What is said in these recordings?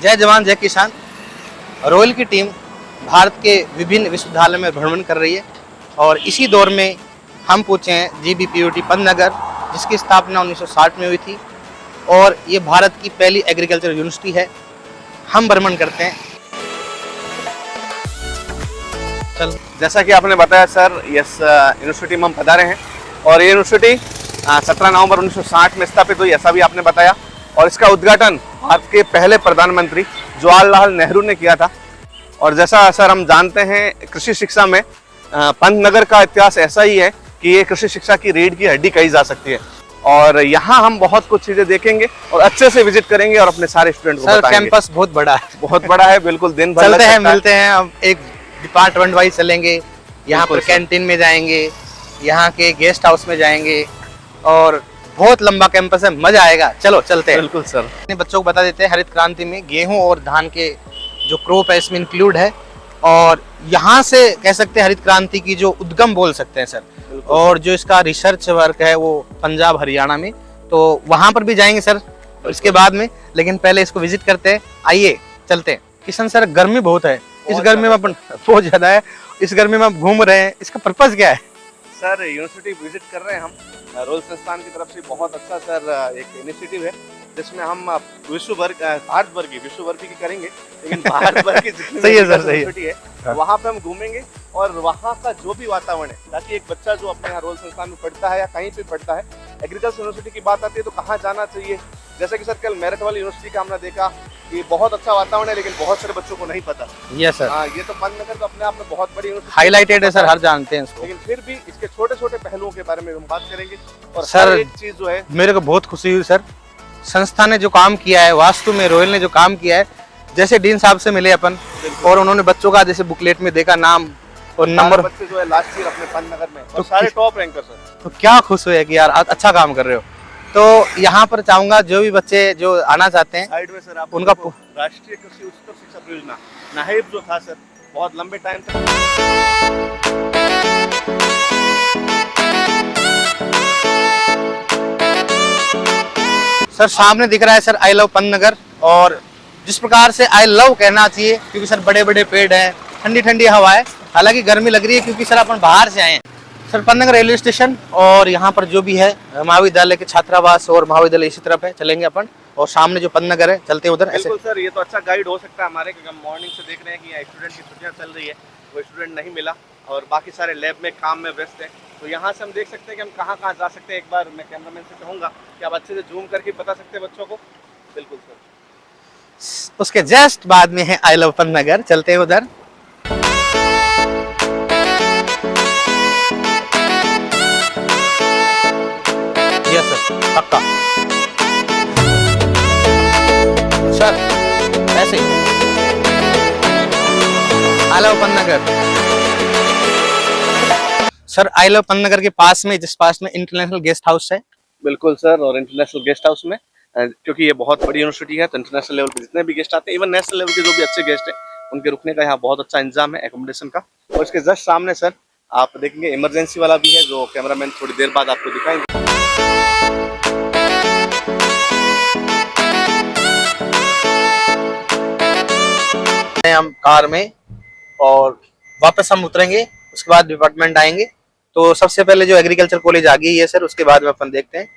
जय जवान जय किसान। रॉयल की टीम भारत के विभिन्न विश्वविद्यालयों में भ्रमण कर रही है और इसी दौर में हम पहुंचे हैं जीबीपीयूटी पंतनगर, जिसकी स्थापना 1960 में हुई थी और ये भारत की पहली एग्रीकल्चर यूनिवर्सिटी है। हम भ्रमण करते हैं। चल, जैसा कि आपने बताया सर, इस यूनिवर्सिटी में हम पधारे हैं और ये यूनिवर्सिटी 17 नवंबर 1960 में स्थापित हुई, ऐसा भी आपने बताया। और इसका उद्घाटन भारत के पहले प्रधानमंत्री जवाहरलाल नेहरू ने किया था। और जैसा सर हम जानते हैं, कृषि शिक्षा में पंतनगर का इतिहास ऐसा ही है कि ये कृषि शिक्षा की रीढ़ की हड्डी कही जा सकती है। और यहाँ हम बहुत कुछ चीजें देखेंगे और अच्छे से विजिट करेंगे और अपने सारे स्टूडेंट को बताएंगे। कैंपस बहुत बड़ा है, बहुत बड़ा है, बिल्कुल दिन भर चलते हैं, मिलते हैं। अब एक डिपार्टमेंट वाइज चलेंगे, यहाँ पर कैंटीन में जाएंगे, यहाँ के गेस्ट हाउस में जाएंगे और बहुत लंबा कैंपस है, मजा आएगा। चलो चलते हैं। बिल्कुल सर। अपने बच्चों को बता देते हैं, हरित क्रांति में गेहूं और धान के जो क्रॉप है इसमें इंक्लूड है और यहाँ से कह सकते हैं हरित क्रांति की जो उद्गम बोल सकते हैं सर। और जो इसका रिसर्च वर्क है वो पंजाब हरियाणा में, तो वहां पर भी जाएंगे सर इसके बाद में, लेकिन पहले इसको विजिट करते हैं। आइए चलते हैं। किशन सर, गर्मी बहुत है, इस गर्मी में अपन बहुत ज्यादा है, इस गर्मी में हम घूम रहे हैं, इसका पर्पज क्या है? सर यूनिवर्सिटी विजिट कर रहे हैं हम, रोल संस्थान की तरफ से बहुत अच्छा सर एक इनिशिएटिव है जिसमें हम भारत भर की करेंगे, लेकिन भारत भर की जितनी सही है सर, यूनिवर्सिटी है वहाँ पे हम घूमेंगे और वहाँ का जो भी वातावरण है, ताकि एक बच्चा जो अपने यहाँ रोल संस्थान में पढ़ता है या कहीं पे पढ़ता है, एग्रीकल्चर यूनिवर्सिटी की बात आती है तो कहाँ जाना चाहिए। जैसे कि सर कल मेरठ वाली यूनिवर्सिटी का हमने देखा कि बहुत अच्छा वातावरण है, लेकिन बहुत सारे बच्चों को नहीं पता। Yes sir. हाँ, ये तो पंतनगर तो अपने आप में बहुत बड़ी यूनिवर्सिटी हाईलाइटेड है सर, हर जानते हैं इसको, लेकिन फिर भी इसके छोटे छोटे पहलुओं के बारे में हम बात करेंगे। और सर एक चीज जो है, मेरे को बहुत खुशी हुई सर, संस्था ने जो काम किया है, वास्तु में रॉयल ने जो काम किया है, जैसे डीन साहब से मिले अपन और उन्होंने बच्चों का जैसे बुकलेट में देखा नाम और नंबर, बच्चे जो है लास्ट ईयर अपने पंतनगर में और सारे टॉप रैंकर सर, तो क्या खुश हुए कि यार अच्छा काम कर रहे हो। तो यहाँ पर चाहूंगा जो भी बच्चे जो आना चाहते हैं, साइड में सर आप उनका राष्ट्रीय कृषि उच्चतर शिक्षा परियोजना नाहिब जो था सर, बहुत लंबे टाइम तक सर सामने दिख रहा है सर आई लव पंतनगर। और जिस प्रकार से आई लव कहना चाहिए, क्योंकि सर बड़े बड़े पेड़ हैं, ठंडी ठंडी हवा है, हालांकि गर्मी लग रही है क्योंकि सर अपन बाहर से आए हैं। सर पंतनगर रेलवे स्टेशन और यहाँ पर जो भी है महाविद्यालय के छात्रावास और महाविद्यालय इसी तरफ है, चलेंगे अपन। और सामने जो पंतनगर है, चलते हैं उधर। बिल्कुल सर, ये तो अच्छा गाइड हो सकता है हमारे, क्योंकि हम मॉर्निंग से देख रहे हैं कि स्टूडेंट की छुट्टियां चल रही है, वो स्टूडेंट नहीं मिला और बाकी सारे लैब में काम में व्यस्त है। तो यहाँ से हम देख सकते हैं कि हम कहाँ कहाँ जा सकते हैं। एक बार मैं कैमरामैन से कहूँगा कि आप अच्छे से जूम करके बता सकते हैं बच्चों को। बिल्कुल सर। उसके जस्ट बाद में है आई लव पंतनगर, चलते हैं उधर। यस सर, पक्का सर, ऐसे ही I love Pantnagar. Sir I love Pantnagar के पास में, जिस पास में इंटरनेशनल गेस्ट हाउस है। बिल्कुल सर, और इंटरनेशनल गेस्ट हाउस में, क्योंकि ये बहुत बड़ी यूनिवर्सिटी है तो इंटरनेशनल लेवल पे जितने भी गेस्ट आते हैं, इवन नेशनल लेवल के जो भी अच्छे गेस्ट हैं, उनके रुकने का यहाँ बहुत अच्छा इंतजाम है एकोमोडेशन का। और इसके जस्ट सामने सर आप देखेंगे इमरजेंसी वाला भी है, जो कैमरामैन थोड़ी देर बाद आपको दिखाएंगे। हम कार में और वापस हम उतरेंगे, उसके बाद डिपार्टमेंट आएंगे। तो सबसे पहले जो एग्रीकल्चर कॉलेज आ गई है सर, उसके बाद में अपन देखते हैं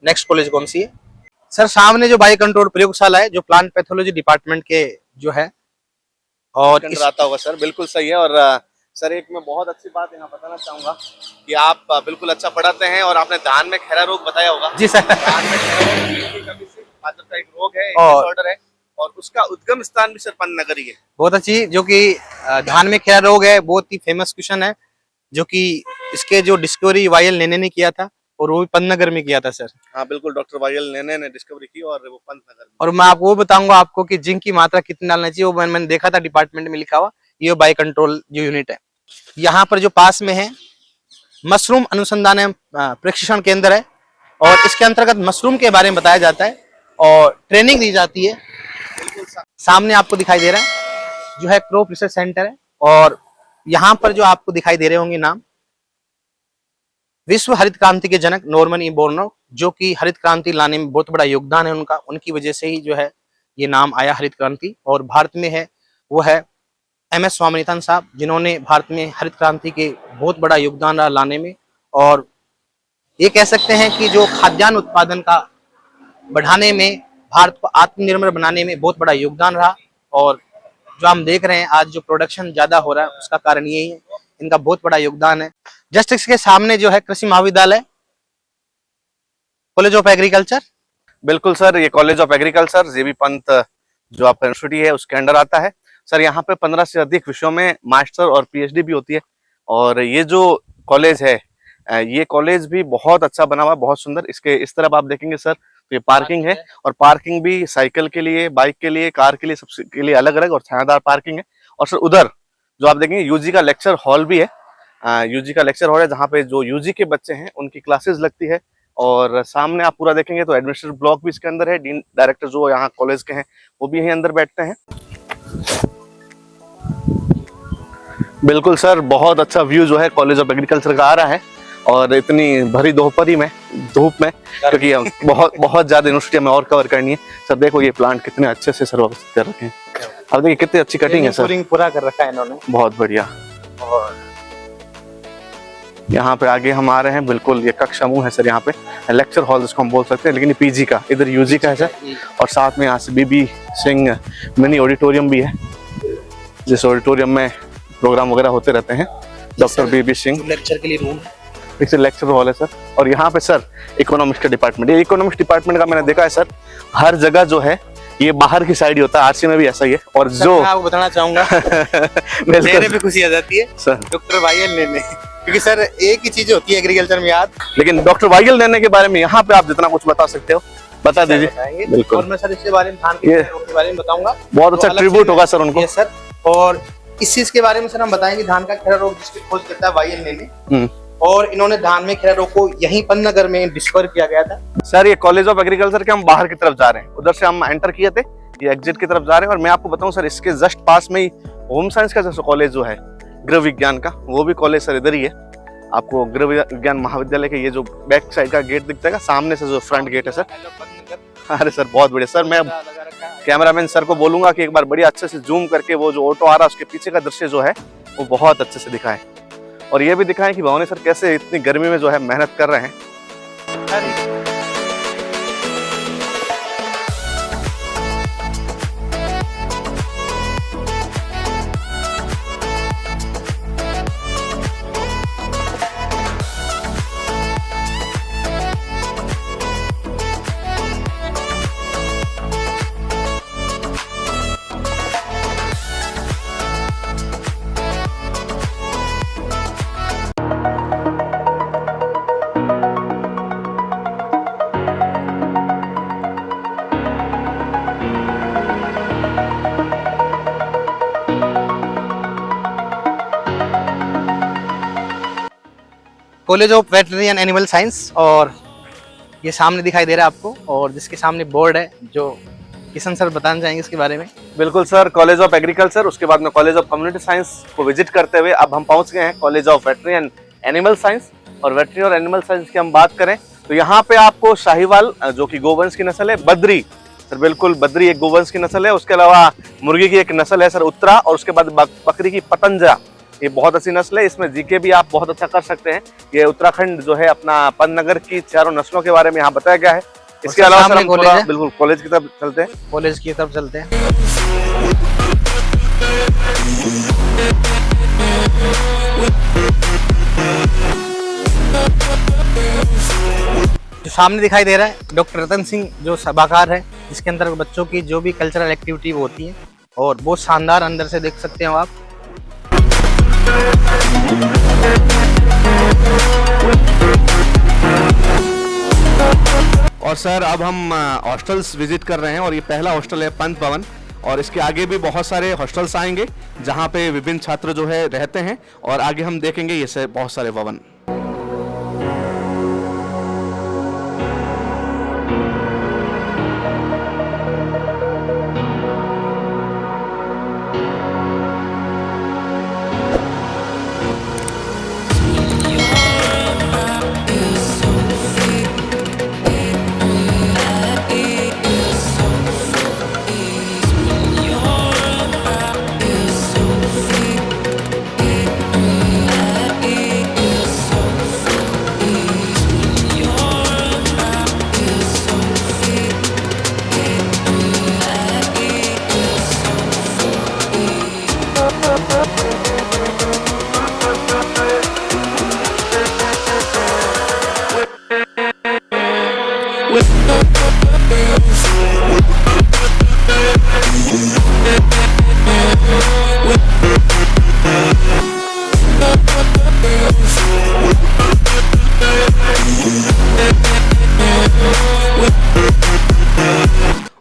नेक्स्ट कॉलेज कौन सी है। सर सामने जो बायो कंट्रोल प्रयोगशाला है, जो प्लांट पैथोलॉजी डिपार्टमेंट के जो है, और आता होगा सर। बिल्कुल सही है। और सर एक मैं बहुत अच्छी बात यहाँ बताना चाहूंगा कि आप बिल्कुल अच्छा पढ़ाते हैं और आपने धान में खैरा रोग बताया होगा। जी सर। धान में खैरा रोग की कमी से पाचन का एक रोग है, एक डिसऑर्डर है, और उसका उद्गम स्थान भी सर पंतनगर ही है। बहुत अच्छी, जो कि धान में खैरा रोग है, बहुत ही फेमस क्वेश्चन है, जो कि इसके जो डिस्कवरी वायल नेने ने किया था और वो भी पंतनगर में किया था सर। हाँ बिल्कुल, डॉक्टर वायल नेने ने डिस्कवरी की और वो पंतनगर में। और मैं आपको वो बताऊंगा आपको कि जिंक की मात्रा कितनी डालना चाहिए, वो मैंने देखा था डिपार्टमेंट में लिखा हुआ, ये बायो कंट्रोल जो यूनिट है। यहाँ पर जो पास में है मशरूम अनुसंधान एवं प्रशिक्षण केंद्र है और इसके अंतर्गत मशरूम के बारे में बताया जाता है और ट्रेनिंग दी जाती है। सामने आपको दिखाई दे रहा है जो है क्रॉप रिसर्च सेंटर है, और यहाँ पर जो आपको दिखाई दे रहे होंगे नाम, विश्व हरित क्रांति के जनक नॉर्मन ई बोरनॉग, जो कि हरित क्रांति लाने में बहुत बड़ा योगदान है उनका, उनकी वजह से ही जो है ये नाम आया हरित क्रांति। और भारत में है वो है MS स्वामीनाथन साहब, जिन्होंने भारत में हरित क्रांति के बहुत बड़ा योगदान रहा लाने में। और ये कह सकते हैं कि जो खाद्यान्न उत्पादन का बढ़ाने में, भारत को आत्मनिर्भर बनाने में बहुत बड़ा योगदान रहा। और जो हम देख रहे हैं आज जो प्रोडक्शन ज्यादा हो रहा है उसका कारण यही है, इनका बहुत बड़ा योगदान है। जस्ट इसके सामने जो है कृषि महाविद्यालय, कॉलेज ऑफ एग्रीकल्चर। बिल्कुल सर, ये कॉलेज ऑफ एग्रीकल्चर जेबी पंत जो आपका यूनिवर्सिटी है उसके अंडर आता है। सर यहाँ पे 15 से अधिक विषयों में मास्टर और PhD भी होती है। और ये जो कॉलेज है, ये कॉलेज भी बहुत अच्छा बना हुआ है, बहुत सुंदर। इसके इस तरफ आप देखेंगे सर तो ये पार्किंग है, और पार्किंग भी साइकिल के लिए, बाइक के लिए, कार के लिए, सबसे के लिए अलग अलग और छायादार पार्किंग है। और सर उधर जो आप देखेंगे यूजी का लेक्चर हॉल भी है। यूजी का लेक्चर हॉल है जहाँ पे जो यूजी के बच्चे हैं उनकी क्लासेस लगती है। और सामने आप पूरा देखेंगे तो एडमिनिस्ट्रेटिव ब्लॉक भी इसके अंदर है। डीन डायरेक्टर जो यहाँ कॉलेज के हैं वो भी यहीं अंदर बैठते हैं। बिल्कुल सर, बहुत अच्छा व्यू जो है कॉलेज ऑफ एग्रीकल्चर का आ रहा है, और इतनी भरी दोपहरी में, धूप में, क्योंकि बहुत ज्यादा यूनिवर्सिटी हमें और कवर करनी है। सर देखो ये प्लांट कितने अच्छे से सर व्यवस्थित कर रखे हैं। अब देखिए कितनी अच्छी कटिंग है सर, पूरा कर रखा है इन्होंने, बहुत बढ़िया। और यहाँ पे आगे हम आ रहे हैं, बिल्कुल ये कक्ष समूह है सर, यहाँ पे लेक्चर हॉल जिसको हम बोल सकते हैं, लेकिन ये PG का, इधर UG का है सर। और साथ में यहाँ से BB सिंह मिनी ऑडिटोरियम भी है, जिस ऑडिटोरियम में प्रोग्राम वगैरह होते रहते हैं। डॉक्टर BB सिंह लेक्चर के लिए रूम, एक लेक्चर हॉल है सर। और यहाँ पे सर इकोनॉमिक्स का डिपार्टमेंट, ये इकोनॉमिक्स डिपार्टमेंट का मैंने देखा है सर, हर जगह जो है ये बाहर की साइड ही होता है। RC में भी ऐसा ही है। और जो मैं आपको बताना चाहूंगा चेहरे पे खुशी आ जाती है सर, डॉक्टर YL लेने, क्योंकि सर एक ही चीज होती है एग्रीकल्चर में याद। लेकिन डॉक्टर YL लेने के बारे में यहाँ पे आप जितना कुछ बता सकते हो बता दीजिए। बिल्कुल। और मैं सर इसके बारे में धान के बारे में बताऊंगा, बहुत अच्छा ट्रिब्यूट होगा सर उनको। सर और इस चीज के बारे में सर हम बताएंगे, धान का खैरा रोग जिसकी खोज करता है YL लेने, और इन्होंने धान में खैरा रोग को यहीं पन्नगर में डिस्कवर किया गया था। सर ये कॉलेज ऑफ एग्रीकल्चर के हम बाहर की तरफ जा रहे हैं, उधर से हम एंटर किए थे, ये एग्जिट की तरफ जा रहे हैं। और मैं आपको बताऊं सर, इसके जस्ट पास में ही होम साइंस का जो कॉलेज जो है गृह विज्ञान का, वो भी कॉलेज सर इधर ही है। आपको गृह विज्ञान महाविद्यालय के ये जो बैक साइड का गेट दिखता है, सामने से जो फ्रंट गेट है सर। अरे सर बहुत बढ़िया सर, मैं कैमरामैन सर को बोलूंगा कि एक बार बढ़िया अच्छे से जूम करके वो जो ऑटो आ रहा है उसके पीछे का दृश्य जो है वो बहुत अच्छे से दिखाएं, और ये भी दिखाएं कि भवानी सर कैसे इतनी गर्मी में जो है मेहनत कर रहे हैं। College of veterinary and animal science, और ये सामने दिखाई दे रहा है आपको, और जिसके सामने बोर्ड है जो किशन सर बताना चाहेंगे इसके बारे में। बिल्कुल सर, कॉलेज ऑफ एग्रीकल्चर, उसके बाद में कॉलेज ऑफ कम्युनिटी साइंस को विजिट करते हुए अब हम पहुंच गए हैं college of veterinary and animal science. और वेटरनरी और एनिमल साइंस की हम बात करें तो यहाँ पे आपको शाहीवाल जो कि गोवंश की नस्ल है, बद्री सर, बिल्कुल बद्री एक गोवंश की नस्ल है। उसके अलावा मुर्गी की एक नस्ल है सर उत्तरा, और उसके बाद बकरी की पतंजा, ये बहुत अच्छी नस्ल है। इसमें जीके भी आप बहुत अच्छा कर सकते हैं। ये उत्तराखंड जो है अपना पन्नगर की चारों नस्लों के बारे में यहाँ बताया गया है। इसके अलावा सर हम थोड़ा बिल्कुल कॉलेज की तरफ चलते हैं। कॉलेज की तरफ चलते हैं। जो सामने दिखाई दे रहा है डॉक्टर रतन सिंह जो सभागार है, जिसके अंदर बच्चों की जो भी कल्चरल एक्टिविटी वो होती है, और बहुत शानदार अंदर से देख सकते हो आप। और सर अब हम हॉस्टल्स विजिट कर रहे हैं, और ये पहला हॉस्टल है पंत भवन, और इसके आगे भी बहुत सारे हॉस्टल्स आएंगे जहाँ पे विभिन्न छात्र जो है रहते हैं, और आगे हम देखेंगे ये से बहुत सारे भवन।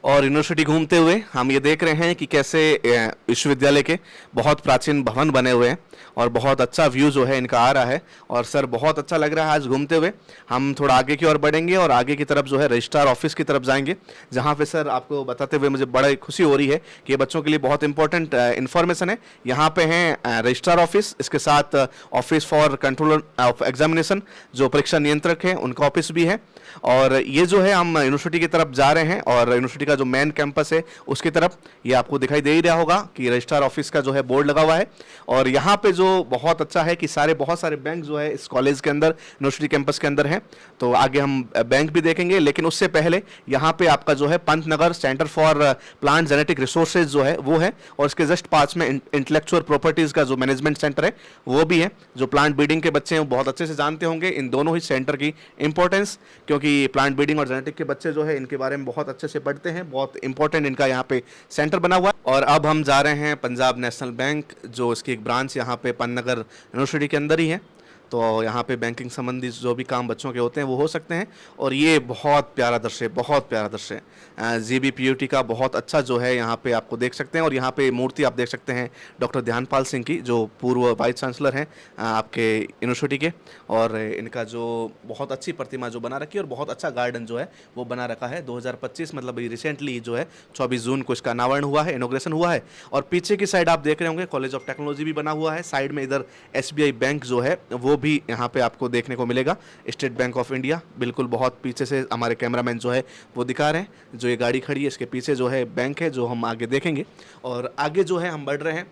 और यूनिवर्सिटी घूमते हुए हम ये देख रहे हैं कि कैसे विश्वविद्यालय के बहुत प्राचीन भवन बने हुए हैं और बहुत अच्छा व्यू जो है इनका आ रहा है। और सर बहुत अच्छा लग रहा है आज घूमते हुए। हम थोड़ा आगे की ओर बढ़ेंगे और आगे की तरफ जो है रजिस्ट्रार ऑफिस की तरफ जाएंगे, जहाँ पे सर आपको बताते हुए मुझे बड़ा खुशी हो रही है कि ये बच्चों के लिए बहुत इंपॉर्टेंट इन्फॉर्मेशन है। यहाँ पे हैं रजिस्ट्रार ऑफिस, इसके साथ office for controller of examination जो परीक्षा नियंत्रक है उनका ऑफिस भी है। और ये जो है हम यूनिवर्सिटी की तरफ जा रहे हैं और यूनिवर्सिटी का जो मेन कैंपस है उसकी तरफ, ये आपको दिखाई दे ही रहा होगा कि रजिस्ट्रार ऑफिस का जो है बोर्ड लगा हुआ है। और यहाँ पे जो बहुत अच्छा है कि बहुत सारे बैंक जो है इस कॉलेज के अंदर यूनिवर्सिटी कैंपस के अंदर हैं। तो आगे हम बैंक भी देखेंगे, लेकिन उससे पहले यहाँ पे आपका जो है Pantnagar centre for plant genetic resources जो है वो है, और इसके जस्ट पास में इंटेलेक्चुअल प्रॉपर्टीज का जो मैनेजमेंट सेंटर है वो भी है। जो प्लांट ब्रीडिंग के बच्चे हैं वो बहुत अच्छे से जानते होंगे इन दोनों ही सेंटर की इंपॉर्टेंस, क्योंकि प्लांट ब्रीडिंग और जेनेटिक के बच्चे जो है इनके बारे में बहुत अच्छे से पढ़ते हैं। बहुत इंपॉर्टेंट इनका यहाँ पे सेंटर बना हुआ है। और अब हम जा रहे हैं पंजाब नेशनल बैंक, जो इसकी एक ब्रांच यहाँ पे पंतनगर यूनिवर्सिटी के अंदर ही है। तो यहाँ पे बैंकिंग संबंधी जो भी काम बच्चों के होते हैं वो हो सकते हैं। और ये बहुत प्यारा दृश्य, बहुत प्यारा दृश्य GBPUT का बहुत अच्छा जो है यहाँ पे आपको देख सकते हैं। और यहाँ पे मूर्ति आप देख सकते हैं डॉक्टर ध्यानपाल सिंह की, जो पूर्व वाइस चांसलर हैं आपके यूनिवर्सिटी के। और इनका जो बहुत अच्छी प्रतिमा जो बना रखी है और बहुत अच्छा गार्डन जो है वो बना रखा है। 2025 मतलब रिसेंटली जो है 24 जून को इसका अनावरण हुआ है, इनोग्रेशन हुआ है। और पीछे की साइड आप देख रहे होंगे कॉलेज ऑफ टेक्नोलॉजी भी बना हुआ है। साइड में इधर SBI बैंक जो है वो भी यहाँ पे आपको देखने को मिलेगा, स्टेट बैंक ऑफ इंडिया। बिल्कुल बहुत पीछे से हमारे कैमरामैन जो है वो दिखा रहे हैं। जो ये गाड़ी खड़ी है इसके पीछे जो है बैंक है, जो हम आगे देखेंगे। और आगे जो है हम बढ़ रहे हैं,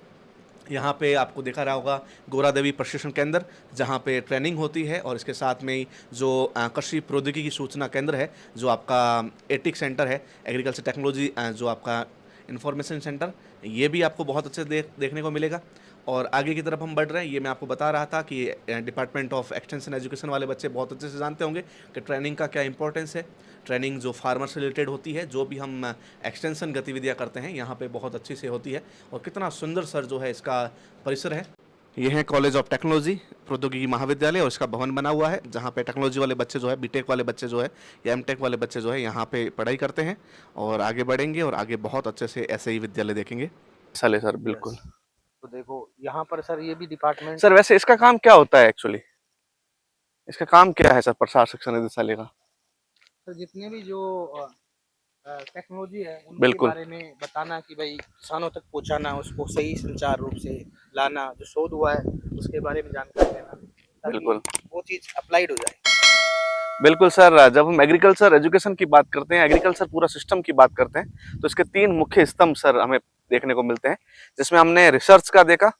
यहाँ पे आपको देखा रहा होगा गोरा देवी प्रशिक्षण केंद्र, जहाँ पे ट्रेनिंग होती है। और इसके साथ में ही जो कृषि प्रौद्योगिकी सूचना केंद्र है, जो आपका एटिक सेंटर है, एग्रीकल्चर टेक्नोलॉजी जो आपका इंफॉर्मेशन सेंटर, ये भी आपको बहुत अच्छे देखने को मिलेगा। और आगे की तरफ हम बढ़ रहे हैं। ये मैं आपको बता रहा था कि डिपार्टमेंट ऑफ एक्सटेंशन एजुकेशन वाले बच्चे बहुत अच्छे से जानते होंगे कि ट्रेनिंग का क्या इंपॉर्टेंस है। ट्रेनिंग जो फार्मर से रिलेटेड होती है, जो भी हम एक्सटेंशन गतिविधियां करते हैं यहाँ पे बहुत अच्छी से होती है। और कितना सुंदर सर जो है इसका परिसर है। ये है कॉलेज ऑफ टेक्नोलॉजी प्रौद्योगिकी महाविद्यालय, और इसका भवन बना हुआ है जहाँ पे टेक्नोलॉजी वाले बच्चे जो है, बीटेक वाले बच्चे जो है या एमटेक वाले बच्चे जो है यहाँ पे पढ़ाई करते हैं। और आगे बढ़ेंगे और आगे बहुत अच्छे से ऐसे ही विद्यालय देखेंगे। चले सर, बिल्कुल। तो देखो यहाँ पर सर ये भी डिपार्टमेंट सर, वैसे इसका काम क्या होता है एक्चुअली? इसका काम क्या है सर प्रसार शिक्षा निदेशालय का? सर जितने भी जो टेक्नोलॉजी है उनके बिल्कुल। बारे में बताना कि भाई किसानों तक पहुंचाना, उसको सही संचार रूप से लाना, जो शोध हुआ है उसके बारे में जानकारी देना, ताकि बिल्कुल वो चीज अप्लाइड हो जाए। बिल्कुल सर, जब हम एग्रीकल्चर एजुकेशन की बात करते हैं, एग्रीकल्चर पूरा सिस्टम की बात करते हैं, तो इसके 3 मुख्य स्तंभ सर हमें देखने को मिलते हैं, जिसमें हमने रिसर्च का देखा,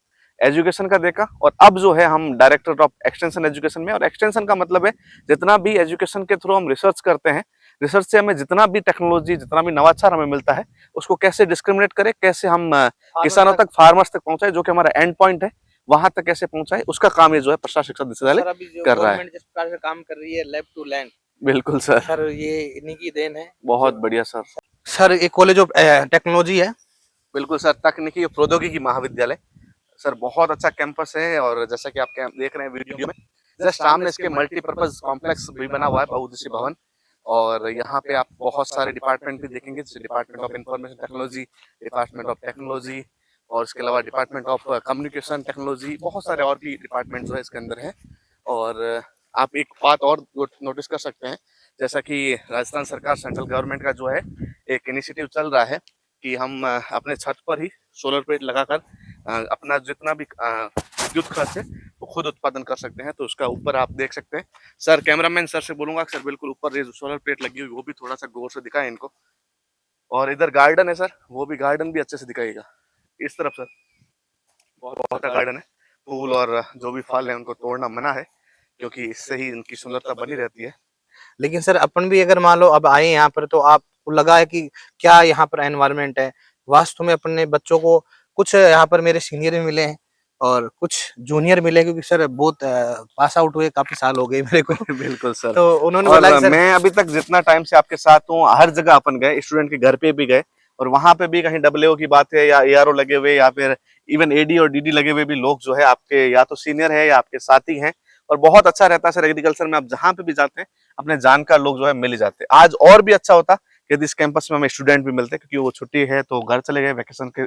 एजुकेशन का देखा, और अब जो है हम डायरेक्टर ऑफ एक्सटेंशन एजुकेशन में। और एक्सटेंशन का मतलब है जितना भी एजुकेशन के थ्रू हम रिसर्च करते हैं, रिसर्च से हमें जितना भी टेक्नोलॉजी, जितना भी नवाचार हमें मिलता है, उसको कैसे डिस्क्रिमिनेट करें, कैसे हम किसानों तक, फार्मर्स तक पहुंचाए, जो कि हमारा एंड पॉइंट है, वहां तक कैसे पहुंचाए, उसका काम ये जो है प्रसार शिक्षा निदेशालय कर रहा है। जिस प्रकार से काम कर रही है लैब टू लैंड, बिल्कुल सर, सर ये इन्हीं की देन है। बहुत बढ़िया सर। सर एक कॉलेज ऑफ टेक्नोलॉजी है। बिल्कुल सर, तकनीकी प्रौद्योगिकी महाविद्यालय सर, बहुत अच्छा कैंपस है। और जैसा कि आप देख रहे हैं वीडियो में, जस्ट सामने इसके मल्टीपर्पज कॉम्प्लेक्स भी बना हुआ है, बहुउद्देशीय भवन। और यहाँ पे आप बहुत सारे डिपार्टमेंट भी देखेंगे, जैसे department of information technology, department of technology, और इसके अलावा डिपार्टमेंट ऑफ कम्युनिकेशन टेक्नोलॉजी, बहुत सारे और भी डिपार्टमेंट जो है इसके अंदर है। और आप एक बात और नोटिस कर सकते हैं, जैसा कि राजस्थान सरकार, सेंट्रल गवर्नमेंट का जो है एक इनिशिएटिव चल रहा है कि हम अपने छत पर ही सोलर प्लेट लगाकर अपना जितना भी विद्युत खर्च है वो खुद उत्पादन कर सकते हैं। तो उसका ऊपर आप देख सकते हैं। सर, कैमरामैन सर से बोलूंगा सर बिल्कुल ऊपर ये जो सोलर प्लेट लगी हुई वो भी थोड़ा सा गौर से दिखाएं इनको। और इधर गार्डन है सर, वो भी गार्डन भी अच्छे से दिखाइएगा। इस तरफ सर बहुत अच्छा गार्डन है। फूल और जो भी फल है उनको तोड़ना मना है, क्योंकि इससे ही इनकी सुंदरता बनी रहती है। लेकिन सर अपन भी अगर मान लो अब आए यहाँ पर, तो आपको लगा है कि क्या यहाँ पर एनवायरनमेंट है। वास्तव में अपने बच्चों को कुछ यहाँ पर मेरे सीनियर भी मिले हैं और कुछ जूनियर मिले, क्योंकि सर बहुत पास आउट हुए काफी साल हो गए मेरे को। बिल्कुल सर। तो उन्होंने और बोला सर, मैं अभी तक जितना टाइम से आपके साथ हूँ, हर जगह अपन गए, स्टूडेंट के घर पे भी गए, और वहां पे भी कहीं WO की बात है या ARO लगे हुए या फिर इवन AD और DD लगे हुए भी लोग जो है आपके या तो सीनियर है या आपके साथी हैं, और बहुत अच्छा रहता है सर एग्रीकल्चर में। आप जहाँ पे भी जाते हैं अपने जानकार लोग जो है मिल ही जाते हैं। आज और भी अच्छा होता यदि इस कैंपस में हमें स्टूडेंट भी मिलते, क्योंकि वो छुट्टी है तो घर चले गए वैकेशन के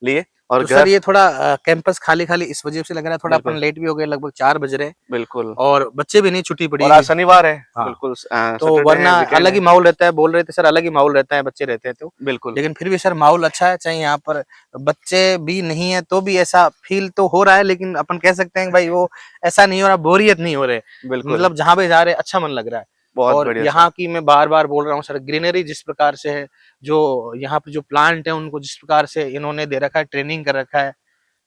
लिए। और तो सर घर ये थोड़ा कैंपस खाली खाली इस वजह से लग रहा है, थोड़ा अपन बिल्कुल लेट भी हो गए, लगभग 4 बज रहे हैं बिल्कुल। और बच्चे भी नहीं, छुट्टी पड़ी और है। आज शनिवार है, हाँ, बिल्कुल तो सैटरडे है, वरना वीकेंड अलग ही है। माहौल रहता है, बोल रहे थे सर अलग ही माहौल रहता है, बच्चे रहते हैं तो। बिल्कुल लेकिन फिर भी सर माहौल अच्छा है, चाहे यहाँ पर बच्चे भी नहीं है तो भी ऐसा फील तो हो रहा है, लेकिन अपन कह सकते हैं कि भाई वो ऐसा नहीं हो रहा, बोरियत नहीं हो रहे, बिल्कुल। मतलब जहां पे जा रहे हैं अच्छा मन लग रहा है। बहुत और बढ़िया सर। यहाँ की मैं बार बार बोल रहा हूँ सर, ग्रीनरी जिस प्रकार से है, जो यहाँ पे जो प्लांट है उनको जिस प्रकार से इन्होंने दे रखा है, ट्रेनिंग कर रखा है,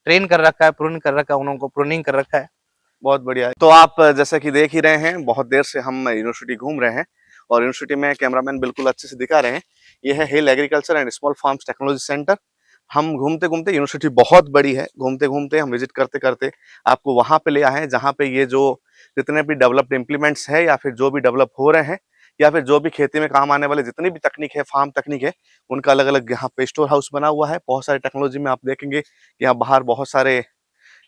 ट्रेन कर रखा है, प्रून कर रखा है, उनको प्रूनिंग कर रखा है। बहुत बढ़िया है। तो आप जैसा कि देख ही रहे हैं, बहुत देर से हम यूनिवर्सिटी घूम रहे हैं और यूनिवर्सिटी में कैमरामैन बिल्कुल अच्छे से दिखा रहे हैं। ये है hill agriculture and small farms technology centre. हम घूमते घूमते, यूनिवर्सिटी बहुत बड़ी है, घूमते घूमते हम विजिट करते करते आपको वहां पे ले आए हैं जहाँ पे ये जो जितने भी डेवलप्ड इम्प्लीमेंट्स है या फिर जो भी डेवलप हो रहे हैं या फिर जो भी खेती में काम आने वाले जितनी भी तकनीक है, फार्म तकनीक है, उनका अलग अलग यहाँ पे स्टोर हाउस बना हुआ है। बहुत सारी टेक्नोलॉजी में आप देखेंगे यहाँ बाहर बहुत सारे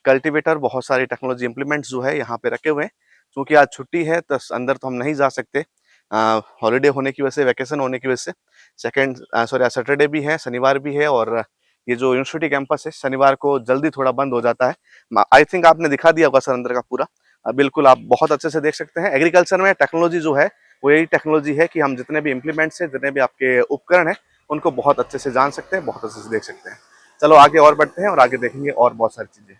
कल्टीवेटर, बहुत सारी टेक्नोलॉजी इंप्लीमेंट्स जो है यहाँ पे रखे हुए हैं। क्योंकि आज छुट्टी है तो अंदर तो हम नहीं जा सकते, हॉलीडे होने की वजह से, वैकेशन होने की वजह से। सैटरडे भी है, शनिवार भी है और ये जो यूनिवर्सिटी कैंपस है शनिवार को जल्दी थोड़ा बंद हो जाता है। आई थिंक आपने दिखा दिया होगा सर अंदर का पूरा। बिल्कुल आप बहुत अच्छे से देख सकते हैं। एग्रीकल्चर में टेक्नोलॉजी जो है वो यही टेक्नोलॉजी है कि हम जितने भी इम्प्लीमेंट्स हैं, जितने भी आपके उपकरण हैं, उनको बहुत अच्छे से जान सकते हैं, बहुत अच्छे से देख सकते हैं। चलो आगे और बढ़ते हैं और आगे देखेंगे और बहुत सारी चीजें।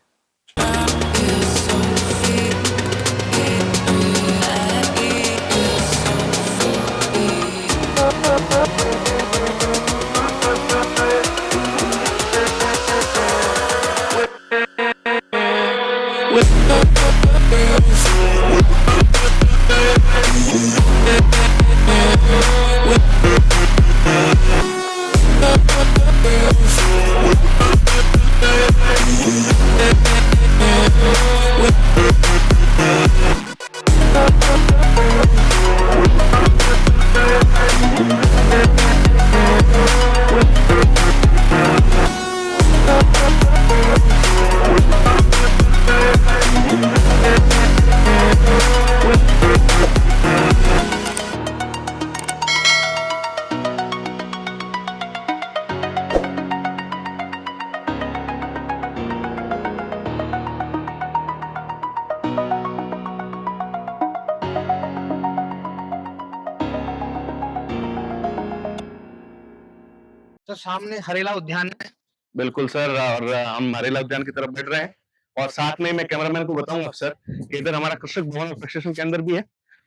तो सामने हरेला उद्यान है। बिल्कुल सर, और हम हरेला उद्यान की तरफ बढ़ रहे हैं और साथ में मैं कैमरामैन को बताऊंगा सर कि इधर हमारा कृषक भवन और प्रशिक्षण केंद्र भी है,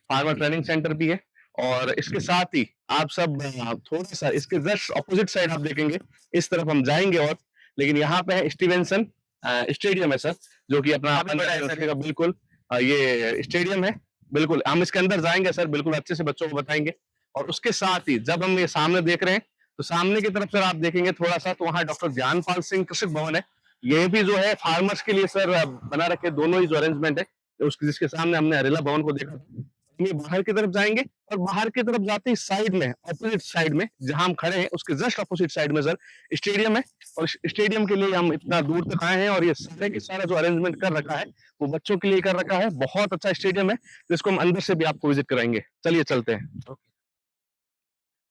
फार्मर ट्रेनिंग सेंटर भी है। और इसके साथ ही आप सब थोड़ा सा इसके जस्ट अपोजिट साइड आप देखेंगे, इस तरफ हम जाएंगे और लेकिन यहाँ पे है स्टीवेंसन स्टेडियम है सर, जो कि अपना काफी बड़ा है सर ये। बिल्कुल ये स्टेडियम है। बिल्कुल हम इसके अंदर जाएंगे सर, बिल्कुल अच्छे से बच्चों को बताएंगे। और उसके साथ ही जब हम ये सामने देख रहे हैं तो सामने की तरफ सर आप देखेंगे थोड़ा सा, तो वहाँ डॉक्टर ज्ञानपाल सिंह कृषक भवन है। ये भी जो है फार्मर्स के लिए सर बना रखे दोनों ही जो अरेंजमेंट है, उसके जिसके सामने हमने हरेला भवन को देखा। ये बाहर की तरफ जाएंगे और बाहर की तरफ जाते ही साइड में, अपोजिट साइड में जहां हम खड़े हैं उसके जस्ट अपोजिट साइड में सर स्टेडियम है। और स्टेडियम के लिए हम इतना दूर तक आए हैं और ये सारे के सारा जो अरेंजमेंट कर रखा है वो बच्चों के लिए कर रखा है। बहुत अच्छा स्टेडियम है, जिसको हम अंदर से भी आपको विजिट कराएंगे। चलिए चलते हैं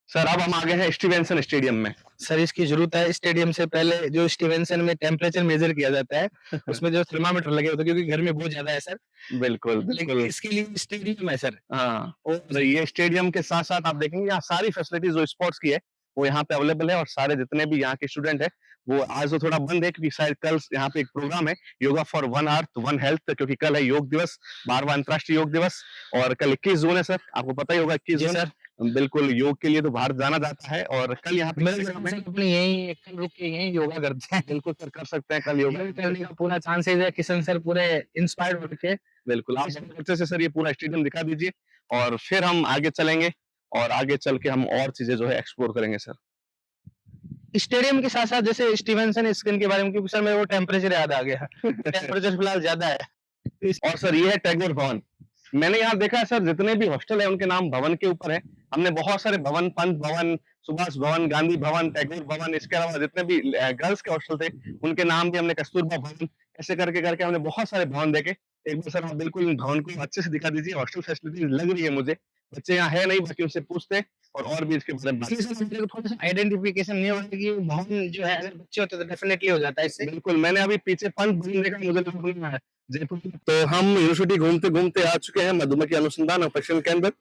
सर। अब हम आ गए हैं स्टीवेंसन स्टेडियम में। सर इसकी जरूरत है, स्टेडियम से पहले जो स्टीवेंसन में टेम्परेचर मेजर किया जाता है उसमें जो थर्मामीटर लगे होते हैं, क्योंकि गर्मी बहुत ज्यादा है सर। बिल्कुल लेकिन बिल्कुल। इसके लिए स्टेडियम है सर। हाँ, और ये स्टेडियम के साथ साथ आप देखेंगे यहाँ सारी फैसिलिटीज जो स्पोर्ट्स की है वो यहाँ पे अवेलेबल है। और सारे जितने भी यहाँ के स्टूडेंट है वो आज तो थोड़ा बंद है क्योंकि शायद कल यहाँ पे एक प्रोग्राम है yoga for one earth one health, क्योंकि कल है योग दिवस, 12वां अंतर्राष्ट्रीय योग दिवस। और कल 21 जून है सर, आपको पता ही होगा 21 जी जून। सर। बिल्कुल योग के लिए तो बाहर जाना जाता है और कल यहाँ पे मेरे हिसाब से अपने यहीं कल रुक के यहीं योगा करते हैं। बिल्कुल सर कर सकते हैं कल योगा करने का पूरा चांसेस है। किशन सर पूरे इंस्पायर्ड होके बिल्कुल। आप अच्छे से सर ये पूरा स्टेडियम दिखा दीजिए और फिर हम आगे चलेंगे और आगे चल के हम और चीजें जो है एक्सप्लोर करेंगे सर। स्टेडियम के साथ साथ जैसे स्टीवेंसन स्क्रीन के बारे में, क्योंकि सर मेरे को टेम्परेचर याद आ गया टेम्परेचर फिलहाल ज्यादा है। और सर ये है टैगोर भवन। मैंने यहाँ देखा है सर जितने भी हॉस्टल है उनके नाम भवन के ऊपर है। हमने बहुत सारे भवन, पंत भवन, सुभाष भवन, गांधी भवन, टैगोर भवन, इसके अलावा जितने भी गर्ल्स के हॉस्टल थे उनके नाम भी हमने कस्तूरबा भवन, ऐसे करके करके हमने बहुत सारे भवन देखे। एक बार सर आप बिल्कुल भवन को अच्छे से दिखा दीजिए, हॉस्टल फैसिलिटी लग रही है मुझे, बच्चे यहाँ है नहीं, बाकी उनसे पूछते हैं और भी इसके बारे में बात इसलिए सर मेरे को थोड़ा सा आइडेंटिफिकेशन नहीं होता कि भवन जो है अगर बच्चे होते तो डेफिनेटली हो जाता है इससे। बिल्कुल, मैंने अभी पीछे पंच भवन देखा, मुझे बिल्कुल है जयपुर में। तो हम यूनिवर्सिटी घूमते घूमते आ चुके हैं मधुमक्खी अनुसंधान और प्रशिक्षण केंद्र।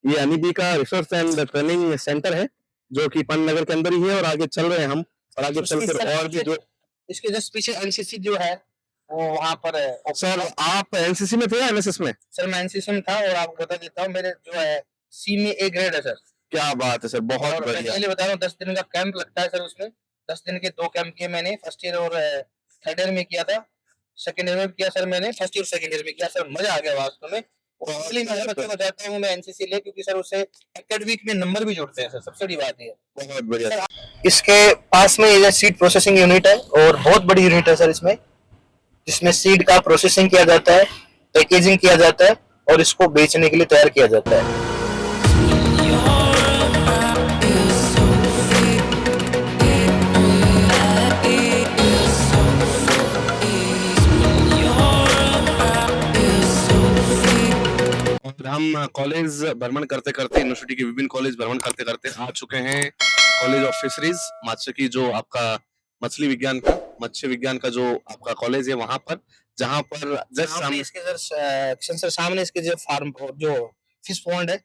ये अनिबी का रिसर्च एंड ट्रेनिंग सेंटर है, जो कि पन नगर के अंदर ही है, और आगे चल रहे हैं हम, और आगे चलकर और भी जो इसके जस्ट पीछे एनसीसी जो है वो वहाँ पर है। सर आप एनसीसी में थे या एनएसएस में? सर मैं एनसीसी में था, और आपको बता देता हूँ मेरे जो है सी में ए ग्रेड है सर। क्या बात है सर, बहुत और मैं बढ़िया। पहले बता रहा हूँ 10 दिन का कैंप लगता है सर, उसमें 10 दिन के 2 कैंप किए मैंने, फर्स्ट ईयर और थर्ड ईयर में किया था। सेकंड ईयर में किया सर मैंने, फर्स्ट ईयर सेकंड ईयर में किया सर, मजा आ गया वास्तव में। इसलिए मैं बच्चों को चाहता हूँ मैं एनसीसी ले, क्योंकि सर उससे एकेडमिक में नंबर भी जुड़ते हैं सर, सबसे बड़ी बात ये। बहुत बढ़िया। इसके पास में ये सीड प्रोसेसिंग यूनिट है, और बहुत बड़ी यूनिट है सर इसमें, जिसमें सीड का प्रोसेसिंग किया जाता है, पैकेजिंग किया जाता है, और इसको बेचने के लिए तैयार किया जाता है। और हम कॉलेज भ्रमण करते करते, यूनिवर्सिटी के विभिन्न कॉलेज भ्रमण करते करते आ चुके हैं कॉलेज ऑफ फिशरीज मत्स्य की, जो आपका मछली विज्ञान का, मत्स्य विज्ञान का जो आपका कॉलेज है वहां पर, जहां पर जस्ट सामने इसके सर सामने इसके जो फार्म जो फिश पॉन्ड है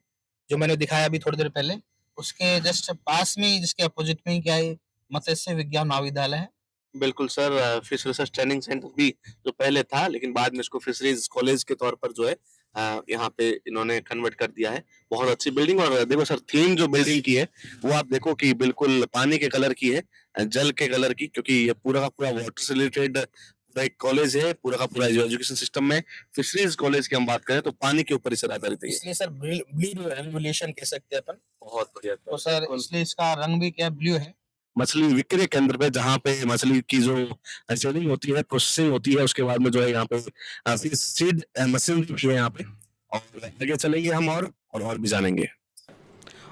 जो मैंने दिखाया अभी थोड़ी देर पहले, उसके जस्ट पास में ही, जिसके अपोजिट में ही क्या है, मत्स्य विज्ञान महाविद्यालय है। बिल्कुल sir, fish research training centre भी जो पहले था, लेकिन बाद में इसको फिशरीज कॉलेज के तौर पर जो है यहाँ पे इन्होंने कन्वर्ट कर दिया है। बहुत अच्छी बिल्डिंग, और देखो सर थीम जो बिल्डिंग की है वो आप देखो कि बिल्कुल पानी के कलर की है, जल के कलर की, क्योंकि ये पूरा का पूरा वाटर से रिलेटेड एक कॉलेज है, पूरा का पूरा जो एजुकेशन सिस्टम में फिशरीज कॉलेज की हम बात करें तो पानी के ऊपर ही सर आधारित है। इसलिए सर ब्लू रेवोल्यूशन कह सकते हैं अपन। बहुत बढ़िया। तो सर इसलिए इसका रंग भी क्या ब्लू है। मछली विक्रय केंद्र पे, जहाँ पे मछली की जो सेलिंग होती है, प्रोसेसिंग होती है, उसके बाद में जो है यहाँ पे फिश सीड मशीन भी है यहाँ पे, और आगे चलेंगे हम और भी जानेंगे।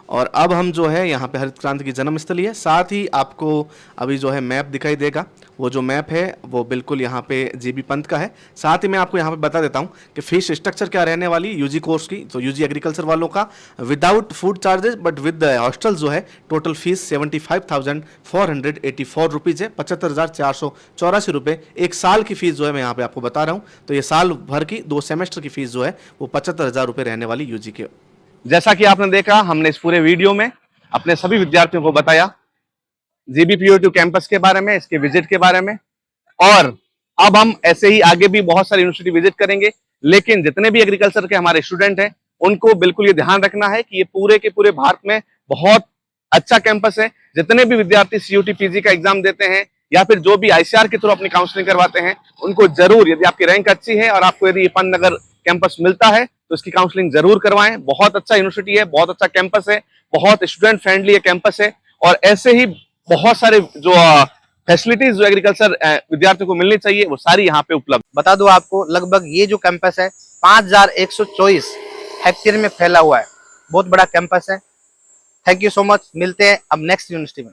और अब हम जो है यहाँ पे हरित क्रांति की जन्मस्थली है, साथ ही आपको अभी जो है मैप दिखाई देगा, वो जो मैप है वो बिल्कुल यहाँ पे जीबी पंत का है। साथ ही मैं आपको यहाँ पे बता देता हूँ कि फीस स्ट्रक्चर क्या रहने वाली यूजी कोर्स की, तो यूजी एग्रीकल्चर वालों का without food charges but with hostel जो है टोटल फीस 75,484 रुपीज़ है, 75,484 रुपये एक साल की फीस जो है मैं यहाँ पे आपको बता रहा हूँ। तो ये साल भर की 2 सेमेस्टर की फीस जो है वो 75,000 रुपये रहने वाली यूजी के। जैसा कि आपने देखा, हमने इस पूरे वीडियो में अपने सभी विद्यार्थियों को बताया जीबीपीओ2 कैंपस के बारे में, इसके विजिट के बारे में, और अब हम ऐसे ही आगे भी बहुत सारी यूनिवर्सिटी विजिट करेंगे। लेकिन जितने भी एग्रीकल्चर के हमारे स्टूडेंट हैं उनको बिल्कुल ये ध्यान रखना है कि ये पूरे के पूरे भारत में बहुत अच्छा कैंपस है। जितने भी विद्यार्थी सीयूटी पीजी का एग्जाम देते हैं या फिर जो भी आईसीआर के थ्रू अपनी काउंसलिंग करवाते हैं, उनको जरूर, यदि आपकी रैंक अच्छी है और आपको यदि पन नगर कैंपस मिलता है तो इसकी काउंसलिंग जरूर करवाएं। बहुत अच्छा यूनिवर्सिटी है, बहुत अच्छा कैंपस है, बहुत स्टूडेंट फ्रेंडली कैंपस है, और ऐसे ही बहुत सारे जो फैसिलिटीज जो एग्रीकल्चर विद्यार्थियों को मिलनी चाहिए वो सारी यहाँ पे उपलब्ध। बता दो आपको, लगभग ये जो कैंपस है 5,124 हेक्टेयर में फैला हुआ है, बहुत बड़ा कैंपस है। थैंक यू सो मच, मिलते हैं अब नेक्स्ट यूनिवर्सिटी में।